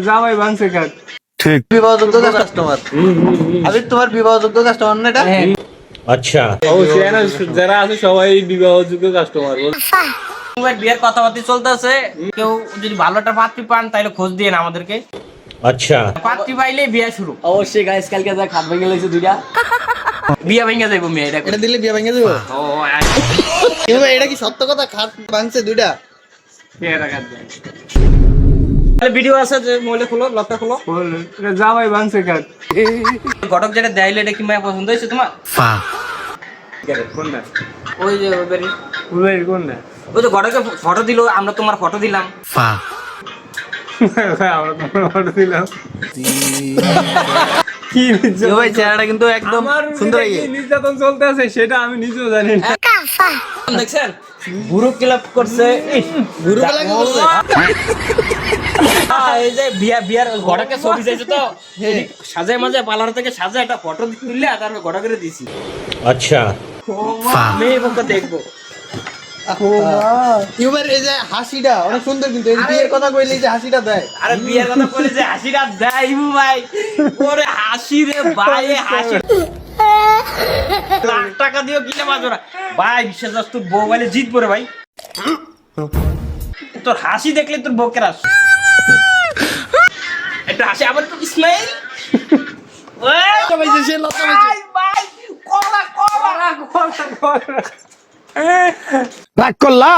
জামাই ভাঙছে কাট। ঠিক বিবাহযোগ্য কাস্টমার। আমি তোমার বিবাহযোগ্য কাস্টমার না এটা? আচ্ছা অবশ্যই না, যারা আছে সবাই বিবাহযোগ্য কাস্টমার। বিয়ের কথাবার্তা চলতেছে, কেউ যদি ভালো একটা পাত্রী পান তাহলে খোঁজ দিয়ে আমাদেরকে। আচ্ছা পাত্রী পাইলে বিয়ে শুরু। অবশ্যই গাইস, কালকে যা খাট ভেঙে গেছে দুইটা। বিয়ে ভেঙে যাইবো মেয়ে এটা। এটা দিলে বিয়ে ভেঙে দেবো? ও ভাই এটা কি সত্য কথা? খাট ভাঙছে দুইটা? তাহলে ভিডিও আছে যে মহিলা খুলো, লকটা খুলো। জামাই ভাঙছে কাট। ঘটক যেটা দেয়লে এটা কি মায়া পছন্দ হয়েছে তোমার? কোনটা? ওই যে ওই বাড়ি ফুলের কোনটা? ওই যে ঘটকে ফটো দিল, আমরা তোমার ফটো দিলাম। আমরা তোমার ফটো দিলাম। কি ভাই চেহারাটা কিন্তু একদম সুন্দর কি নির্যাতন চলতে আছে সেটা আমি নিজেও জানি না। দেখছেন বুড়ো ক্লাব করছে। গুরু বেলা কি করছে? এই যে বিয়ার ঘটকে ছবি চাইছে তো সাজায় মাঝে পার্লার থেকে সাজায় একটা ফটো তুললে তারপর ঘটকের দিছি। আচ্ছা মেয়ে পক্ষ দেখবো। ইউবার এই যে হাসিটা অনেক সুন্দর, কিন্তু এই বিয়ের কথা কইলে এই যে হাসিটা দেয়। আরে বিয়ের কথা বলে যে হাসিটা দেয় ইবু ভাই, ওরে হাসি রে ভাই, হাসি লাখ টাকা দিও কিনে বাজো না ভাই, বিশ্বাস আছে তোর বউ বলে জিতবো রে ভাই। তোর হাসি দেখলে তোর বউকে রাস একটু হাসি, আবার তো স্মাইল। ভাই সে লতা ভাই ভাই কলা কলা রাগ করলা।